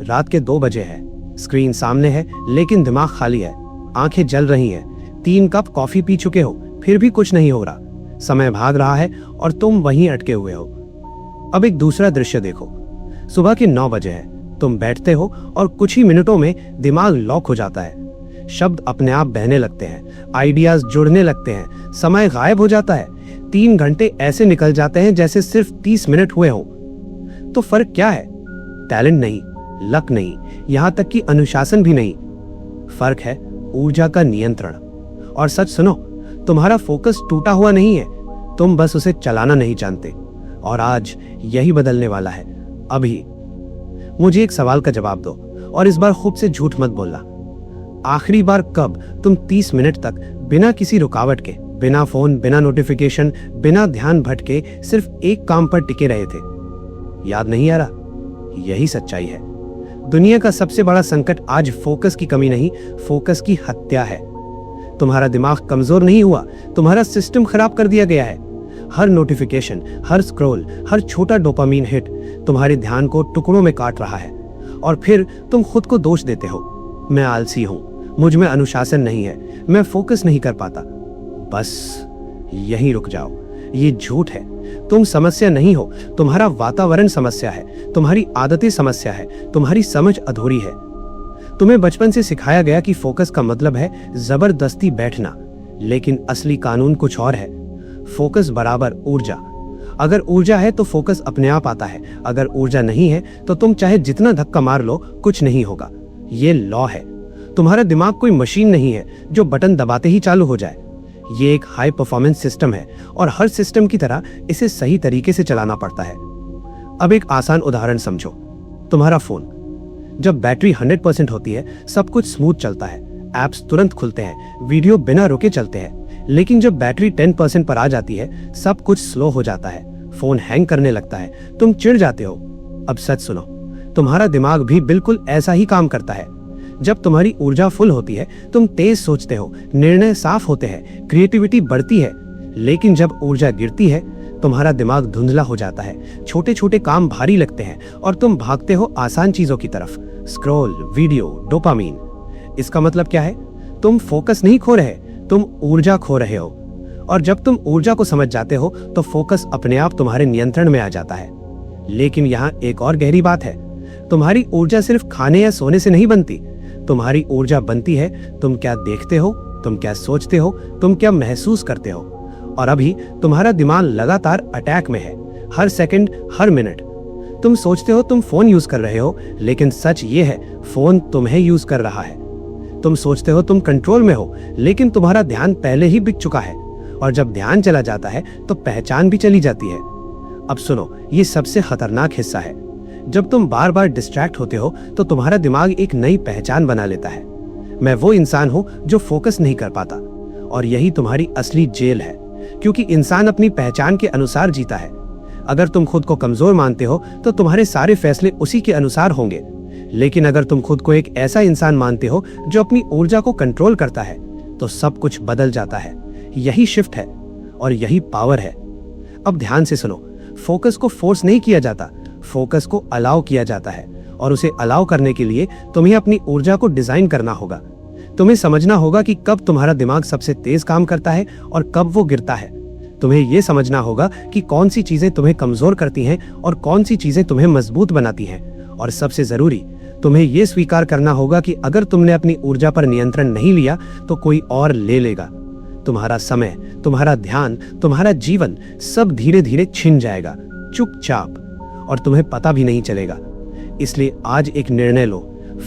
रात के 2 बजे है, स्क्रीन सामने है लेकिन दिमाग खाली है, आंखें जल रही हैं, 3 कप कॉफी पी चुके हो फिर भी कुछ नहीं हो रहा, समय भाग रहा है और तुम वहीं अटके हुए हो। अब एक दूसरा दृश्य देखो, सुबह के 9 बजे है, तुम बैठते हो और कुछ ही मिनटों में दिमाग लॉक हो जाता है, शब्द अपने आप बहने लगते हैं, आइडियाज जुड़ने लगते हैं, समय गायब हो जाता है, 3 घंटे ऐसे निकल जाते हैं जैसे सिर्फ 30 मिनट हुए हों। तो फर्क क्या है? टैलेंट नहीं, लक नहीं, यहां तक कि अनुशासन भी नहीं, फर्क है ऊर्जा का नियंत्रण। और सच सुनो, तुम्हारा फोकस टूटा हुआ नहीं है, तुम बस उसे चलाना नहीं जानते। और आज यही बदलने वाला है, अभी। मुझे एक सवाल का जवाब दो और इस बार खुद से झूठ मत बोलना। आखिरी बार कब तुम 30 मिनट तक बिना किसी रुकावट के, बिना फोन, बिना नोटिफिकेशन, बिना ध्यान भटके सिर्फ एक काम पर टिके रहे थे? याद नहीं आ रहा? यही सच्चाई है। दुनिया का सबसे बड़ा संकट आज फोकस की कमी नहीं, फोकस की हत्या है। तुम्हारा दिमाग कमजोर नहीं हुआ, तुम्हारा सिस्टम खराब कर दिया गया है। हर नोटिफिकेशन, हर स्क्रॉल, हर छोटा डोपामीन हिट तुम्हारे ध्यान को टुकड़ों में काट रहा है। और फिर तुम खुद को दोष देते हो, मैं आलसी हूं, मुझ में अनुशासन नहीं है, मैं फोकस नहीं कर पाता। बस यहीं रुक जाओ, ये झूठ है। तुम समस्या नहीं हो, तुम्हारा वातावरण समस्या है, तुम्हारी आदतें समस्या है, तुम्हारी समझ अधूरी है। तुम्हें बचपन से सिखाया गया कि फोकस का मतलब है जबरदस्ती बैठना, लेकिन असली कानून कुछ और है। फोकस बराबर ऊर्जा। अगर ऊर्जा है तो फोकस अपने आप आता है, अगर ऊर्जा नहीं है तो तुम चाहे जितना धक्का मार लो कुछ नहीं होगा। ये लॉ है। तुम्हारा दिमाग कोई मशीन नहीं है जो बटन दबाते ही चालू हो जाए। ये एक हाई परफॉर्मेंस सिस्टम है और हर सिस्टम की तरह इसे सही तरीके से चलाना पड़ता है। अब एक आसान उदाहरण समझो, तुम्हारा फोन। जब बैटरी 100% होती है सब कुछ स्मूथ चलता है, एप्स तुरंत खुलते हैं, वीडियो बिना रुके चलते हैं। लेकिन जब बैटरी 10% पर आ जाती है सब कुछ स्लो हो जाता है, फोन हैंग करने लगता है, तुम चिढ़ जाते हो। अब सच सुनो, तुम्हारा दिमाग भी बिल्कुल ऐसा ही काम करता है। जब तुम्हारी ऊर्जा फुल होती है तुम तेज सोचते हो, निर्णय साफ होते हैं, क्रिएटिविटी बढ़ती है। लेकिन जब ऊर्जा गिरती है तुम्हारा दिमाग धुंधला हो जाता है, छोटे छोटे काम भारी लगते हैं और तुम भागते हो आसान चीजों की तरफ, स्क्रॉल, वीडियो, डोपामीन। इसका मतलब क्या है? तुम फोकस नहीं खो रहे, तुम ऊर्जा खो रहे हो। और जब तुम ऊर्जा को समझ जाते हो तो फोकस अपने आप तुम्हारे नियंत्रण में आ जाता है। लेकिन यहाँ एक और गहरी बात है, तुम्हारी ऊर्जा सिर्फ खाने या सोने से नहीं बनती। तुम्हारी ऊर्जा बनती है तुम क्या देखते हो, तुम क्या सोचते हो, तुम क्या महसूस करते हो। और अभी तुम्हारा दिमाग लगातार अटैक में है, हर सेकंड, हर मिनट। तुम सोचते हो तुम फोन यूज कर रहे हो, लेकिन सच ये है फोन तुम्हें यूज कर रहा है। तुम सोचते हो तुम कंट्रोल में हो, लेकिन तुम्हारा ध्यान पहले ही बिक चुका है। और जब ध्यान चला जाता है तो पहचान भी चली जाती है। अब सुनो, ये सबसे खतरनाक हिस्सा है। जब तुम बार बार डिस्ट्रैक्ट होते हो तो तुम्हारा दिमाग एक नई पहचान बना लेता है। मैं वो इंसान हूं जो फोकस नहीं कर पाता। और यही तुम्हारी असली जेल है, क्योंकि इंसान अपनी पहचान के अनुसार जीता है। अगर तुम खुद को कमजोर मानते हो तो तुम्हारे सारे फैसले उसी के अनुसार होंगे। लेकिन अगर तुम खुद को एक ऐसा इंसान मानते हो जो अपनी ऊर्जा को कंट्रोल करता है तो सब कुछ बदल जाता है। यही शिफ्ट है और यही पावर है। अब ध्यान से सुनो, फोकस को फोर्स नहीं किया जाता, फोकस को अलाउ किया जाता है। और उसे अलाउ करने के लिए तुम्हें अपनी ऊर्जा को डिजाइन करना होगा। तुम्हें समझना होगा कि कब तुम्हारा दिमाग सबसे तेज काम करता है और कब वो गिरता है। तुम्हें यह समझना होगा कि कौन सी चीजें तुम्हें कमजोर करती हैं और कौन सी चीजें तुम्हें मजबूत बनाती हैं। और सबसे जरूरी, तुम्हें यह स्वीकार करना होगा कि अगर तुमने अपनी ऊर्जा पर नियंत्रण नहीं लिया तो कोई और ले लेगा। तुम्हारा समय, तुम्हारा ध्यान, तुम्हारा जीवन सब धीरे धीरे छिन जाएगा, चुपचाप, और तुम्हें पता भी नहीं चलेगा। इसलिए आज एक निर्णय लो,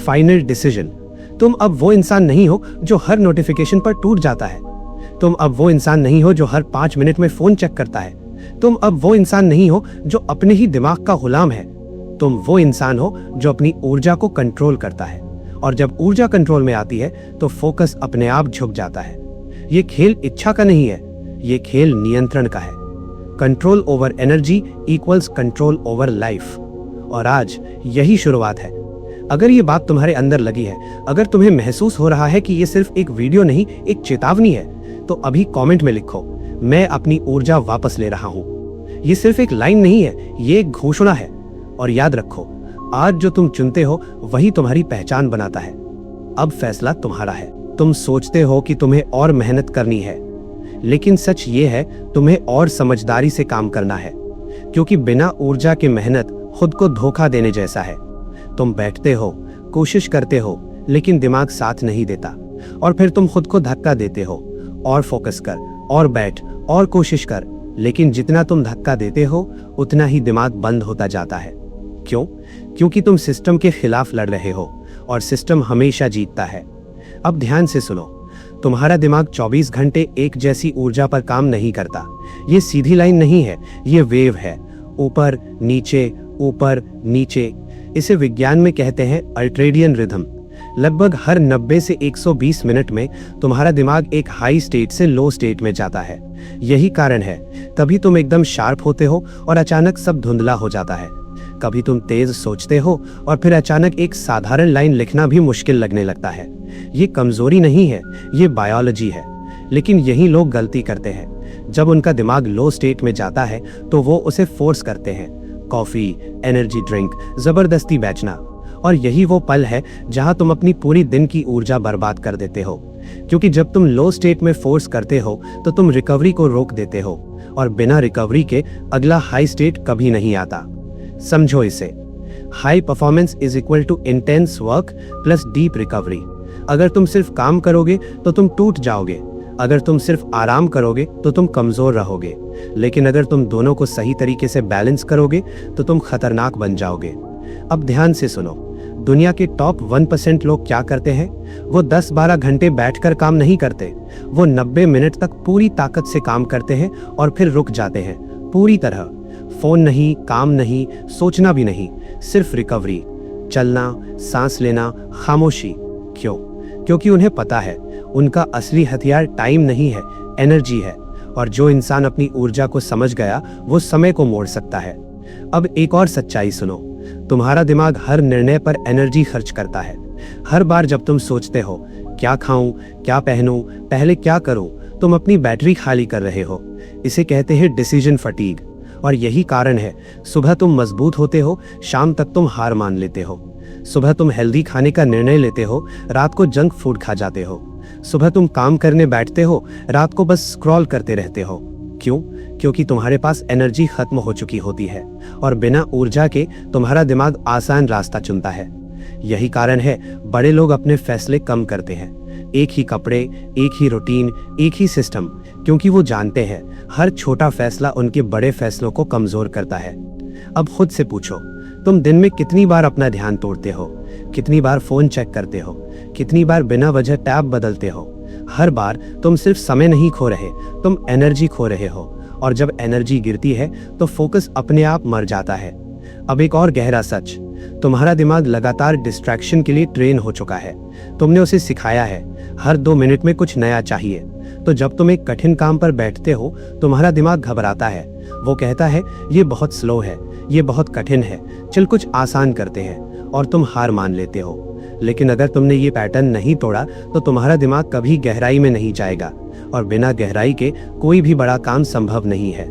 फाइनल डिसीजन। तुम अब वो इंसान नहीं हो जो हर नोटिफिकेशन पर टूट जाता है। तुम अब वो इंसान नहीं हो जो हर 5 मिनट में फोन चेक करता है। तुम अब वो इंसान नहीं हो जो अपने ही दिमाग का गुलाम है। तुम वो इंसान हो जो अपनी ऊर्जा को कंट्रोल करता है। और जब ऊर्जा कंट्रोल में आती है तो फोकस अपने आप झुक जाता है। ये खेल इच्छा का नहीं है, ये खेल नियंत्रण का है। Control over energy equals control over life. और आज यही शुरुआत है। अगर ये बात तुम्हारे अंदर लगी है, अगर तुम्हें महसूस हो रहा है कि ये सिर्फ एक वीडियो नहीं, एक चेतावनी है, तो अभी कमेंट में लिखो, मैं अपनी ऊर्जा वापस ले रहा हूं। ये सिर्फ एक लाइन नहीं है, ये एक घोषणा है। और याद रखो, आज जो तुम चुनते हो वही तुम्हारी पहचान बनाता है। अब फैसला तुम्हारा है। तुम सोचते हो कि तुम्हें और मेहनत करनी है, लेकिन सच ये है तुम्हें और समझदारी से काम करना है, क्योंकि बिना ऊर्जा के मेहनत खुद को धोखा देने जैसा है। तुम बैठते हो, कोशिश करते हो, लेकिन दिमाग साथ नहीं देता, और फिर तुम खुद को धक्का देते हो, और फोकस कर, और बैठ, और कोशिश कर। लेकिन जितना तुम धक्का देते हो उतना ही दिमाग बंद होता जाता है। क्यों? क्योंकि तुम सिस्टम के खिलाफ लड़ रहे हो, और सिस्टम हमेशा जीतता है। अब ध्यान से सुनो, तुम्हारा दिमाग 24 घंटे एक जैसी ऊर्जा पर काम नहीं करता। ये सीधी लाइन नहीं है, ये वेव है, ऊपर नीचे ऊपर नीचे। इसे विज्ञान में कहते हैं अल्ट्रेडियन रिदम। लगभग हर 90 से 120 मिनट में तुम्हारा दिमाग एक हाई स्टेट से लो स्टेट में जाता है। यही कारण है कभी तुम एकदम शार्प होते हो और अचानक सब धुंधला हो जाता है। कभी तुम तेज सोचते हो और फिर अचानक एक साधारण लाइन लिखना भी मुश्किल लगने लगता है। ये कमजोरी नहीं है, ये बायोलॉजी है। लेकिन यही लोग गलती करते हैं। जब उनका दिमाग लो स्टेट में जाता है तो वो उसे फोर्स करते हैं, कॉफी, एनर्जी ड्रिंक, जबरदस्ती बेचना। और यही वो पल है जहां तुम अपनी पूरी दिन की ऊर्जा बर्बाद कर देते हो। क्योंकि जब तुम लो स्टेट में फोर्स करते हो तो तुम रिकवरी को रोक देते हो, और बिना रिकवरी के अगला हाई स्टेट कभी नहीं आता। समझो इसे, high performance is equal to intense work plus deep recovery. अगर तुम सिर्फ काम करोगे तो तुम टूट जाओगे, अगर तुम सिर्फ आराम करोगे तो तुम कमजोर रहोगे। लेकिन अगर तुम दोनों को सही तरीके से बैलेंस करोगे तो तुम खतरनाक बन जाओगे। अब ध्यान से सुनो, दुनिया के टॉप 1% लोग क्या करते हैं? वो 10-12 घंटे बैठकर काम नहीं करते, वो 90 मिनट तक पूरी ताकत से काम करते हैं और फिर रुक जाते हैं पूरी तरह। फोन नहीं, काम नहीं, सोचना भी नहीं, सिर्फ रिकवरी, चलना, सांस लेना, खामोशी। क्यों? क्योंकि उन्हें पता है उनका असली हथियार टाइम नहीं है, एनर्जी है। और जो इंसान अपनी ऊर्जा को समझ गया वो समय को मोड़ सकता है। अब एक और सच्चाई सुनो, तुम्हारा दिमाग हर निर्णय पर एनर्जी खर्च करता है। हर बार जब तुम सोचते हो क्या खाऊं, क्या पहनूं, पहले क्या करूं, तुम अपनी बैटरी खाली कर रहे हो। इसे कहते हैं डिसीजन फटीग। और यही कारण है सुबह तुम मजबूत होते हो, शाम तक तुम हार मान लेते हो। सुबह तुम हेल्दी खाने का निर्णय लेते हो, रात को जंक फूड खा जाते हो। सुबह तुम काम करने बैठते हो, रात को बस स्क्रॉल करते रहते हो। क्यों? क्योंकि तुम्हारे पास एनर्जी खत्म हो चुकी होती है, और बिना ऊर्जा के तुम्हारा दिमाग आसान रास्ता चुनता है। यही कारण है बड़े लोग अपने फैसले कम करते हैं। एक ही कपड़े, एक ही रूटीन, एक ही सिस्टम, क्योंकि वो जानते हैं हर छोटा फैसला उनके बड़े फैसलों को कमजोर करता है। अब खुद से पूछो, तुम दिन में कितनी बार अपना ध्यान तोड़ते हो? कितनी बार फोन चेक करते हो? कितनी बार बिना वजह टैब बदलते हो? हर बार तुम सिर्फ समय नहीं खो रहे, तुम एनर्जी खो रहे हो। और जब एनर्जी गिरती है तो फोकस अपने आप मर जाता है। अब एक और गहरा सच, तुम्हारा दिमाग लगातार डिस्ट्रैक्शन के लिए ट्रेन हो चुका है। तुमने उसे सिखाया है हर 2 मिनट में कुछ नया चाहिए। तो जब तुम एक कठिन काम पर बैठते हो तुम्हारा दिमाग घबराता है। वो कहता है ये बहुत स्लो है, ये बहुत कठिन है, चल कुछ आसान करते हैं, और तुम हार मान लेते हो। लेकिन अगर तुमने ये पैटर्न नहीं तोड़ा तो तुम्हारा दिमाग कभी गहराई में नहीं जाएगा, और बिना गहराई के कोई भी बड़ा काम संभव नहीं है।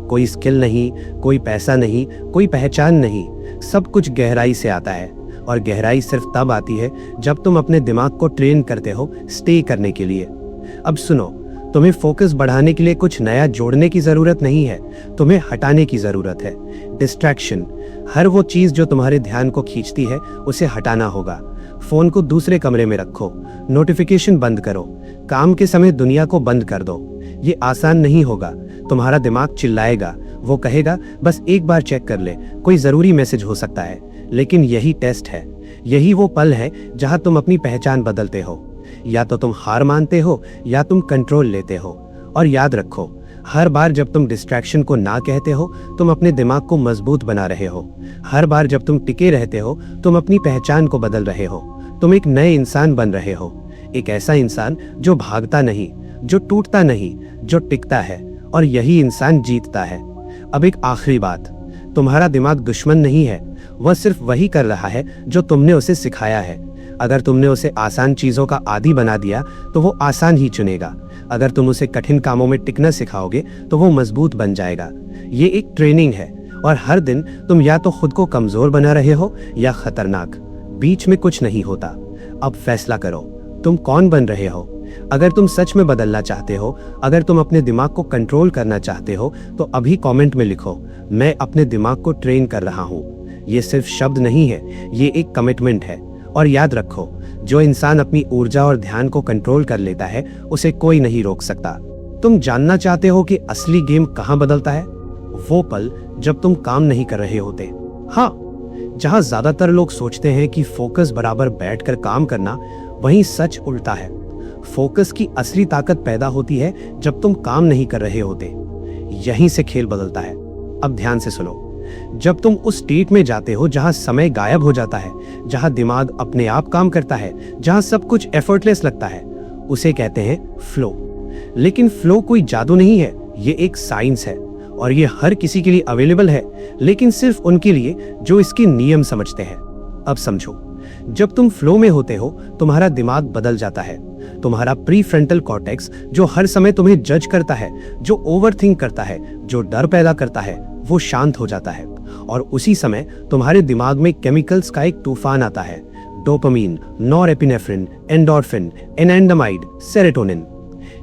कोई स्किल नहीं, कोई पैसा नहीं, कोई पहचान नहीं, सब कुछ गहराई से आता है। और गहराई सिर्फ तब आती है जब तुम अपने दिमाग को ट्रेन करते हो स्टे करने के लिए। अब सुनो, तुम्हें फोकस बढ़ाने के लिए कुछ नया जोड़ने की जरूरत नहीं है, तुम्हें हटाने की जरूरत है। डिस्ट्रैक्शन, हर वो चीज जो तुम्हारे ध्यान को खींचती है उसे हटाना होगा। फोन को दूसरे कमरे में रखो, नोटिफिकेशन बंद करो, काम के समय दुनिया को बंद कर दो। ये आसान नहीं होगा, तुम्हारा दिमाग चिल्लाएगा, वो कहेगा बस एक बार चेक कर ले, कोई जरूरी मैसेज हो सकता है। लेकिन यही टेस्ट है, यही वो पल है जहां तुम अपनी पहचान बदलते हो। या तो तुम हार मानते हो या तुम कंट्रोल लेते हो। और याद रखो, हर बार जब तुम डिस्ट्रैक्शन को ना कहते हो तुम अपने दिमाग को मजबूत बना रहे हो। हर बार जब तुम टिके रहते हो तुम अपनी पहचान को बदल रहे हो। तुम एक नए इंसान बन रहे हो, एक ऐसा इंसान जो भागता नहीं, जो टूटता नहीं, जो टिकता है, और यही इंसान जीतता है। अब एक आखिरी बात, तुम्हारा दिमाग दुश्मन नहीं है, वह सिर्फ वही कर रहा है जो तुमने उसे सिखाया है। अगर तुमने उसे आसान चीजों का आदी बना दिया तो वो आसान ही चुनेगा। अगर तुम उसे कठिन कामों में टिकना सिखाओगे तो वो मजबूत बन जाएगा। ये एक ट्रेनिंग है, और हर दिन तुम या तो खुद को कमजोर बना रहे हो या खतरनाक, बीच में कुछ नहीं होता। अब फैसला करो, तुम कौन बन रहे हो? अगर तुम सच में बदलना चाहते हो, अगर तुम अपने दिमाग को कंट्रोल करना चाहते हो, तो अभी कमेंट में लिखो, मैं अपने दिमाग को ट्रेन कर रहा हूँ। ये सिर्फ शब्द नहीं है, ये एक कमिटमेंट है। और याद रखो, जो इंसान अपनी ऊर्जा और ध्यान को कंट्रोल कर लेता है, उसे कोई नहीं रोक सकता। तुम जानना चाहते हो कि असली गेम कहाँ बदलता है? वो पल जब तुम काम नहीं कर रहे होते। हाँ, जहां ज्यादातर लोग सोचते हैं कि फोकस बराबर बैठकर काम करना, वहीं सच उल्टा है। फोकस की असली ताकत पैदा होती है जब तुम काम नहीं कर रहे होते। यहीं से खेल बदलता है। अब ध्यान से सुनो, जब तुम उस स्टेट में जाते हो जहां समय गायब हो जाता है, जहां दिमाग अपने आप काम करता है, जहां सब कुछ एफर्टलेस लगता है, उसे कहते हैं फ्लो। लेकिन फ्लो कोई जादू नहीं है, ये एक साइंस है और ये हर किसी के लिए अवेलेबल है, लेकिन सिर्फ उनके लिए जो इसके नियम समझते हैं। अब समझो, जब तुम फ्लो में होते हो, तुम्हारा दिमाग बदल जाता है। तुम्हारा प्रीफ्रंटल कॉर्टेक्स, जो हर समय तुम्हें जज करता है, जो ओवरथिंक करता है, जो डर पैदा करता है, वो शांत हो जाता है। और उसी समय तुम्हारे दिमाग में केमिकल्स का एक तूफान आता है। Dopamine, norepinephrine, endorphin, anandamide, serotonin.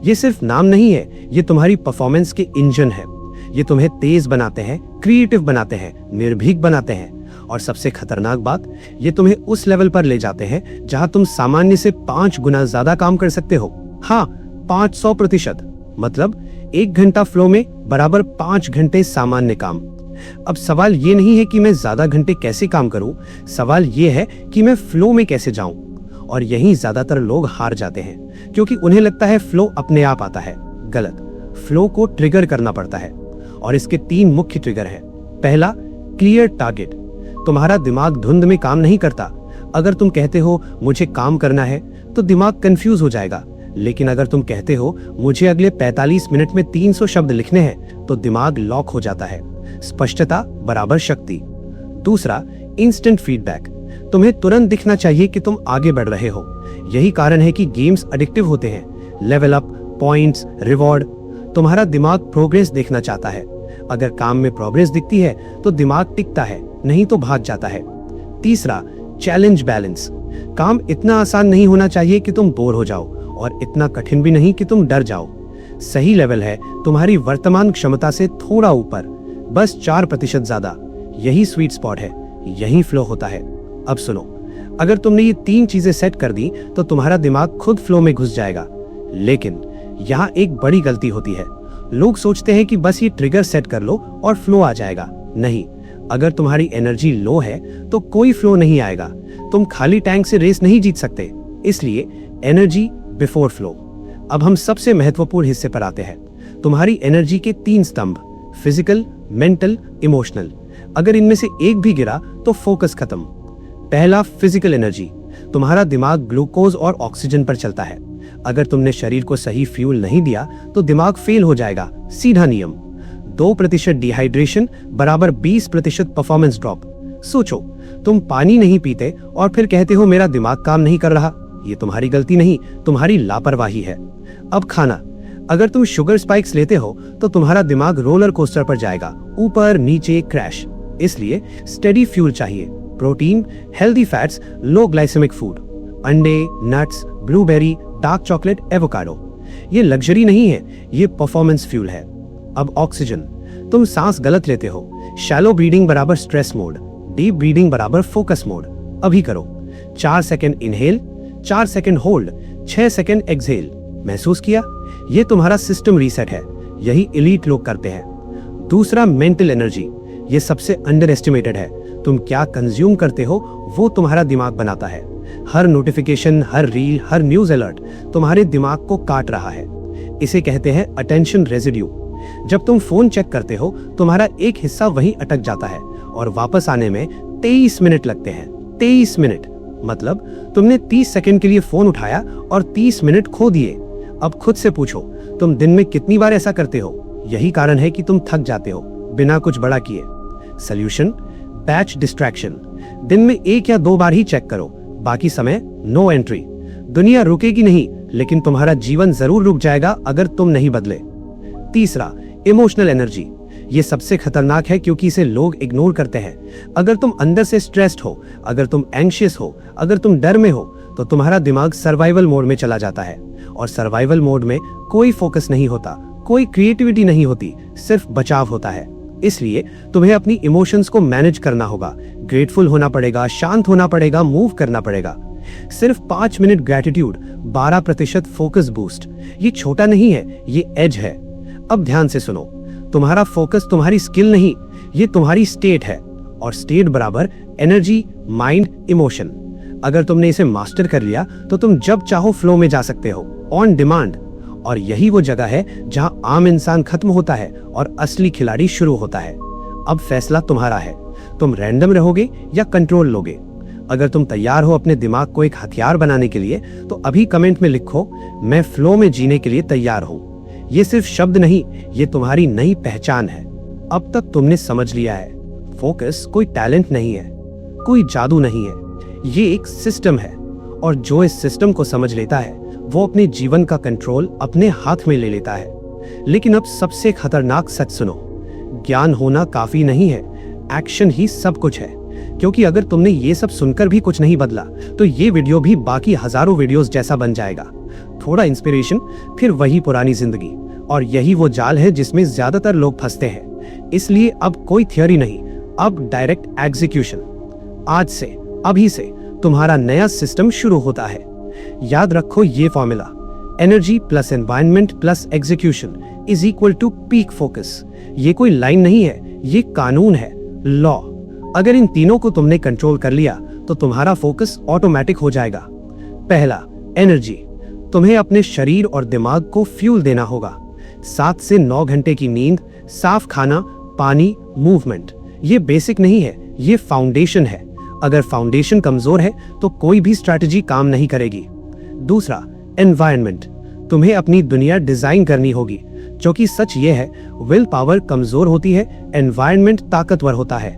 ये सिर्फ नाम नहीं है, ये तुम्हारी परफॉर्मेंस के इंजन है। ये तुम्हें तेज बनाते हैं, क्रिएटिव बनाते हैं, निर्भीक बनाते हैं। और सबसे खतरनाक बात, ये तुम्हें उस लेवल पर ले जाते हैं जहां तुम सामान्य से 5 गुना ज्यादा काम कर सकते हो। हाँ, 500%। मतलब 1 घंटा फ्लो में बराबर 5 घंटे सामान्य काम। अब सवाल ये नहीं है कि मैं ज्यादा घंटे कैसे काम करूं, सवाल ये है कि मैं फ्लो में कैसे जाऊं। और यहीं ज्यादातर लोग हार जाते हैं, क्योंकि उन्हें लगता है फ्लो अपने आप आता है। गलत, फ्लो को ट्रिगर करना पड़ता है। और इसके 3 मुख्य ट्रिगर हैं। पहला, क्लियर टारगेट। तुम्हारा दिमाग धुंध में काम नहीं करता। अगर तुम कहते हो मुझे काम करना है, तो दिमाग कंफ्यूज हो जाएगा। लेकिन अगर तुम कहते हो मुझे अगले 45 मिनट में 300 शब्द लिखने हैं, तो दिमाग लॉक हो जाता है। स्पष्टता बराबर शक्ति। दूसरा, इंस्टेंट फीडबैक। तुम्हें तुरंत दिखना चाहिए कि तुम आगे बढ़ रहे हो। यही कारण है कि गेम्स एडिक्टिव होते हैं। Level up, points, reward. तुम्हारा दिमाग प्रोग्रेस देखना चाहता है। अगर काम में प्रोग्रेस दिखती है तो दिमाग टिकता है, नहीं तो भाग जाता है। तीसरा, चैलेंज बैलेंस। काम इतना आसान नहीं होना चाहिए कि तुम बोर हो जाओ, और इतना कठिन भी नहीं कि तुम डर जाओ। सही लेवल है तुम्हारी वर्तमान क्षमता से थोड़ा ऊपर, बस 4% ज्यादा। यही स्वीट स्पॉट है, यही फ्लो होता है। अब सुनो, अगर तुमने ये 3 चीजें सेट कर दी, तो तुम्हारा दिमाग खुद फ्लो में घुस जाएगा। लेकिन यहाँ एक बड़ी गलती होती है। लोग सोचते हैं कि बस ये ट्रिगर सेट कर लो और फ्लो आ जाएगा। नहीं, अगर तुम्हारी एनर्जी लो है तो कोई फ्लो नहीं आएगा। तुम खाली टैंक से रेस नहीं जीत सकते। इसलिए एनर्जी बिफोर फ्लो। अब हम सबसे महत्वपूर्ण हिस्से पर आते हैं। तुम्हारी एनर्जी के 3 स्तंभ, फिजिकल, मेंटल, इमोशनल। अगर इनमें से एक भी गिरा तो फोकस खत्म। पहला, फिजिकल एनर्जी। तुम्हारा दिमाग ग्लूकोज और ऑक्सीजन पर चलता है। अगर तुमने शरीर को सही फ्यूल नहीं दिया तो दिमाग फेल हो जाएगा। सीधा नियम। 2% डिहाइड्रेशन बराबर 20% परफॉर्मेंस ड्रॉप। सोचो, तुम पानी नहीं पीते और फिर कहते हो मेरा दिमाग काम नहीं कर रहा। ये तुम्हारी गलती नहीं, तुम्हारी लापरवाही है। अब खाना। अगर तुम शुगर स्पाइक्स लेते हो तो तुम्हारा दिमाग रोलर कोस्टर पर जाएगा, ऊपर नीचे क्रैश। इसलिए स्टेडी फ्यूल चाहिए। प्रोटीन, हेल्दी फैट्स, लो ग्लाइसेमिक फूड। अंडे, nuts, blueberry, dark chocolate, avocado. ये लग्जरी नहीं है, ये परफॉर्मेंस फ्यूल है। अब ऑक्सीजन। तुम सांस गलत लेते हो। शैलो ब्रीदिंग बराबर स्ट्रेस मोड, डीप ब्रीदिंग बराबर फोकस मोड। अभी करो। 4 second inhale, 4 second hold, 6 second exhale. महसूस किया? ये तुम्हारा सिस्टम रीसेट है। यही एलीट लोग करते हैं। दूसरा, मेंटल एनर्जी। ये सबसे अंडर एस्टिमेटेड है। तुम क्या कंज्यूम करते हो वो तुम्हारा दिमाग बनाता है। हर नोटिफिकेशन, हर रील, हर न्यूज अलर्ट तुम्हारे दिमाग को काट रहा है। इसे कहते हैं अटेंशन रेजिड्यू। जब तुम फोन चेक करते हो, तुम्हारा एक हिस्सा वहीं अटक जाता है और वापस आने में 23 मिनट लगते हैं। 23 मिनट मतलब तुमने 30 सेकंड के लिए फोन उठाया और 30 मिनट खो दिए। अब खुद से पूछो, तुम दिन में कितनी बार ऐसा करते हो? यही कारण है कि तुम थक जाते हो बिना कुछ बड़ा किए। Solution, batch distraction. दिन में 1 या 2 बार ही चेक करो, बाकी समय नो एंट्री। दुनिया रुकेगी नहीं, लेकिन तुम्हारा जीवन जरूर रुक जाएगा अगर तुम नहीं बदले। तीसरा, इमोशनल एनर्जी। ये सबसे खतरनाक है क्योंकि इसे लोग इग्नोर करते हैं। अगर तुम अंदर से स्ट्रेस्ड हो, अगर तुम एंग्शियस हो, अगर तुम डर में हो, तो तुम्हारा दिमाग सर्वाइवल मोड में चला जाता है। और सर्वाइवल मोड में कोई फोकस नहीं होता, कोई क्रिएटिविटी नहीं होती, सिर्फ बचाव होता है। इसलिए तुम्हें अपनी इमोशंस को मैनेज करना होगा, ग्रेटफुल होना पड़ेगा, शांत होना पड़ेगा, मूव करना पड़ेगा। सिर्फ 5 मिनट ग्रेटिट्यूड, 12% फोकस बूस्ट। ये छोटा नहीं है, ये एज है। अब ध्यान से सुनो, तुम्हारा फोकस तुम्हारी स्किल नहीं, ये तुम्हारी स्टेट है। और स्टेट बराबर एनर्जी, माइंड, इमोशन। अगर तुमने इसे मास्टर कर लिया तो तुम जब चाहो फ्लो में जा सकते हो, ऑन डिमांड। और यही वो जगह है जहां आम इंसान खत्म होता है और असली खिलाड़ी शुरू होता है। अब फैसला तुम्हारा है, तुम रैंडम रहोगे या कंट्रोल लोगे। अगर तुम तैयार हो अपने दिमाग को एक हथियार बनाने के लिए, तो अभी कमेंट में लिखो, मैं फ्लो में जीने के लिए तैयार हूं। ये सिर्फ शब्द नहीं, ये तुम्हारी नई पहचान है। अब तक तुमने समझ लिया है, फोकस कोई टैलेंट नहीं है, कोई जादू नहीं है, ये एक सिस्टम है। और जो इस सिस्टम को समझ लेता है वो अपने जीवन का कंट्रोल अपने हाथ में ले लेता है। लेकिन अब सबसे खतरनाक सच सुनो, ज्ञान होना काफी नहीं है, एक्शन ही सब कुछ है। क्योंकि अगर तुमने ये सब सुनकर भी कुछ नहीं बदला, तो ये वीडियो भी बाकी हजारों वीडियोस जैसा बन जाएगा। थोड़ा इंस्पिरेशन, फिर वही पुरानी जिंदगी। और यही वो जाल है जिसमें ज्यादातर लोग फंसते हैं। इसलिए अब कोई थियोरी नहीं, अब डायरेक्ट एग्जीक्यूशन। आज से, अभी से तुम्हारा नया सिस्टम शुरू होता है। याद रखो ये formula, energy plus environment plus execution is equal to peak focus. ये कोई लाइन नहीं है, ये कानून है, लॉ। अगर इन तीनों को तुमने कंट्रोल कर लिया तो तुम्हारा फोकस ऑटोमेटिक हो जाएगा। पहला, एनर्जी। तुम्हें अपने शरीर और दिमाग को फ्यूल देना होगा। 7 से 9 घंटे की नींद, साफ खाना, पानी, मूवमेंट। ये बेसिक नहीं है, ये फाउंडेशन है। अगर फाउंडेशन कमजोर है तो कोई भी स्ट्रैटेजी काम नहीं करेगी। दूसरा, एनवायरनमेंट। तुम्हें अपनी दुनिया डिजाइन करनी होगी, क्योंकि सच ये है, विल पावर कमजोर होती है, एनवायरनमेंट ताकतवर होता है।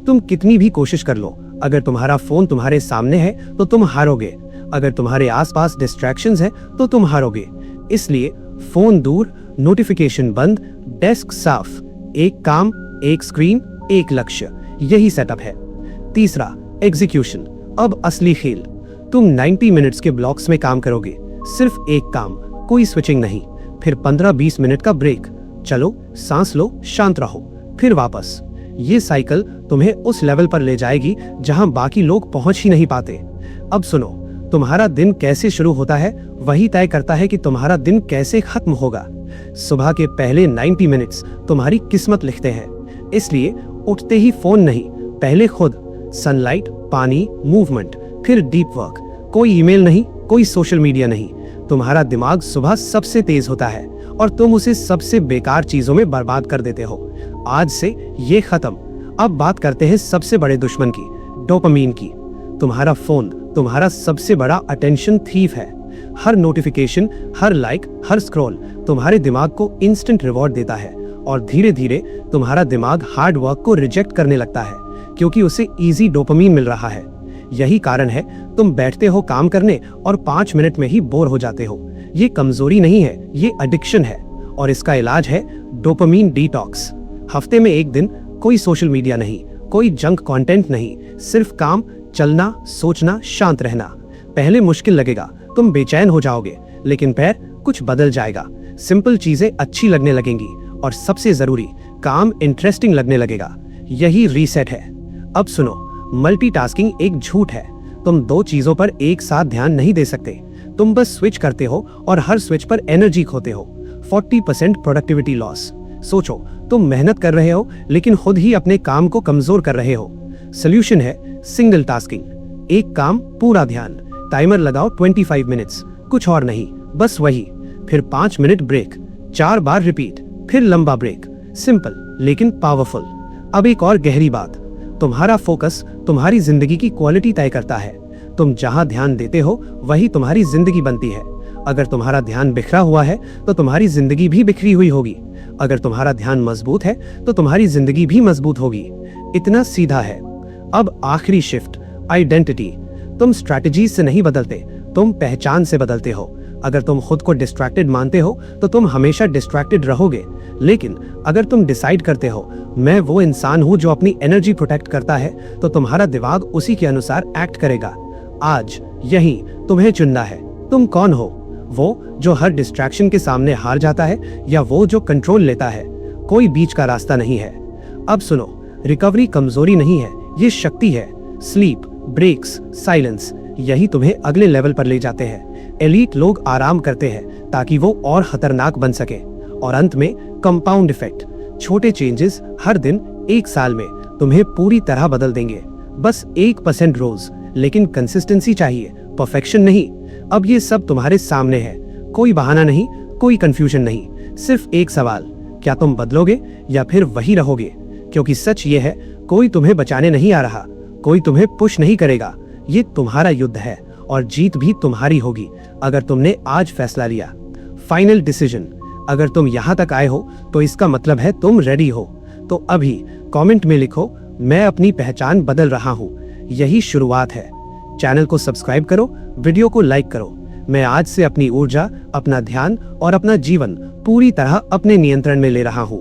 तुम कितनी भी कोशिश कर लो, अगर तुम्हारा फोन तुम्हारे सामने है तो तुम हारोगे। अगर तुम्हारे आसपास डिस्ट्रैक्शंस है तो तुम हारोगे। इसलिए फोन दूर, नोटिफिकेशन बंद, डेस्क साफ, एक काम, एक स्क्रीन, एक लक्ष्य। यही सेटअप है। तीसरा, एग्जीक्यूशन। अब असली खेल। तुम 90 मिनट्स के ब्लॉक्स में काम करोगे, सिर्फ एक काम, कोई स्विचिंग नहीं। फिर 15-20 मिनट का ब्रेक, चलो, सांस लो, शांत रहो, फिर वापस। ये साइकिल तुम्हें उस लेवल पर ले जाएगी जहां बाकी लोग पहुंच ही नहीं पाते। अब सुनो, तुम्हारा दिन कैसे शुरू होता है वही तय करता है कि तुम्हारा दिन कैसे खत्म होगा। सुबह के पहले 90 मिनट्स तुम्हारी किस्मत लिखते हैं। इसलिए उठते ही फोन नहीं, पहले खुद, सनलाइट, पानी, मूवमेंट, फिर डीप वर्क। कोई ईमेल नहीं, कोई सोशल मीडिया नहीं। तुम्हारा दिमाग सुबह सबसे तेज होता है और तुम उसे सबसे बेकार चीजों में बर्बाद कर देते हो। आज से ये खत्म। अब बात करते हैं सबसे बड़े दुश्मन की, डोपामीन की। तुम्हारा फोन तुम्हारा सबसे बड़ा अटेंशन थीफ है। हर नोटिफिकेशन, हर लाइक, हर स्क्रॉल तुम्हारे दिमाग को इंस्टेंट रिवॉर्ड देता है। और धीरे धीरे तुम्हारा दिमाग हार्ड वर्क को रिजेक्ट करने लगता है, क्योंकि उसे इजी डोपामीन मिल रहा है। यही कारण है तुम बैठते हो काम करने और 5 मिनट में ही बोर हो जाते हो। ये कमजोरी नहीं है, ये एडिक्शन है। और इसका इलाज है डोपामीन डिटॉक्स। हफ्ते में 1 दिन कोई सोशल मीडिया नहीं, कोई जंक कंटेंट नहीं, सिर्फ काम, चलना, सोचना, शांत रहना। पहले मुश्किल लगेगा, तुम बेचैन हो जाओगे, लेकिन फिर कुछ बदल जाएगा। सिंपल चीजें अच्छी लगने लगेंगी और सबसे जरूरी, काम इंटरेस्टिंग लगने लगेगा। यही रीसेट है। अब सुनो, मल्टीटास्किंग एक झूठ है। तुम 2 चीजों पर एक साथ ध्यान नहीं दे सकते। तुम बस स्विच करते हो और हर स्विच पर एनर्जी खोते हो। 40% प्रोडक्टिविटी लॉस। सोचो, तुम मेहनत कर रहे हो लेकिन खुद ही अपने काम को कमजोर कर रहे हो। सोल्यूशन है सिंगल टास्किंग। एक काम, पूरा ध्यान। टाइमर लगाओ 25 मिनट्स, कुछ और नहीं, बस वही। फिर 5 मिनट ब्रेक, 4 बार रिपीट, फिर लंबा ब्रेक। सिंपल लेकिन पावरफुल। अब एक और गहरी बात, तुम्हारा फोकस तुम्हारी जिंदगी की क्वालिटी तय करता है। तुम जहां ध्यान देते हो वही तुम्हारी जिंदगी बनती है। अगर तुम्हारा ध्यान बिखरा हुआ है तो तुम्हारी जिंदगी भी बिखरी हुई होगी। अगर तुम्हारा ध्यान मजबूत है तो तुम्हारी जिंदगी भी मजबूत होगी। इतना सीधा है। अब आखिरी शिफ्ट, आइडेंटिटी। तुम स्ट्रैटेजी से नहीं बदलते, तुम पहचान से बदलते हो। अगर तुम खुद को डिस्ट्रैक्टेड मानते हो तो तुम हमेशा डिस्ट्रैक्टेड रहोगे, लेकिन अगर तुम डिसाइड करते हो मैं वो इंसान हूँ जो अपनी एनर्जी प्रोटेक्ट करता है, तो तुम्हारा दिमाग उसी के अनुसार एक्ट करेगा। आज यही तुम्हें चुनना है। तुम कौन हो? वो जो हर डिस्ट्रैक्शन के सामने हार जाता है या वो जो कंट्रोल लेता है? कोई बीच का रास्ता नहीं है। अब सुनो, रिकवरी कमजोरी नहीं है, ये शक्ति है। स्लीप, ब्रेक्स, साइलेंस, यही तुम्हें अगले लेवल पर ले जाते हैं। एलीट लोग आराम करते हैं ताकि वो और खतरनाक बन सके। और अंत में कंपाउंड इफेक्ट, छोटे चेंजेस हर दिन 1 साल में तुम्हें पूरी तरह बदल देंगे। बस 1% रोज, लेकिन कंसिस्टेंसी चाहिए, परफेक्शन नहीं। अब ये सब तुम्हारे सामने है, कोई बहाना नहीं, कोई कंफ्यूजन नहीं, सिर्फ एक सवाल, क्या तुम बदलोगे या फिर वही रहोगे? क्योंकि सच ये है, कोई तुम्हें बचाने नहीं आ रहा, कोई तुम्हें पुश नहीं करेगा। ये तुम्हारा युद्ध है और जीत भी तुम्हारी होगी अगर तुमने आज फैसला लिया। फाइनल डिसीजन, अगर तुम यहाँ तक आए हो तो इसका मतलब है तुम रेडी हो। तो अभी कमेंट में लिखो, मैं अपनी पहचान बदल रहा हूँ। यही शुरुआत है। चैनल को सब्सक्राइब करो, वीडियो को लाइक करो। मैं आज से अपनी ऊर्जा, अपना ध्यान और अपना जीवन पूरी तरह अपने नियंत्रण में ले रहा हूँ।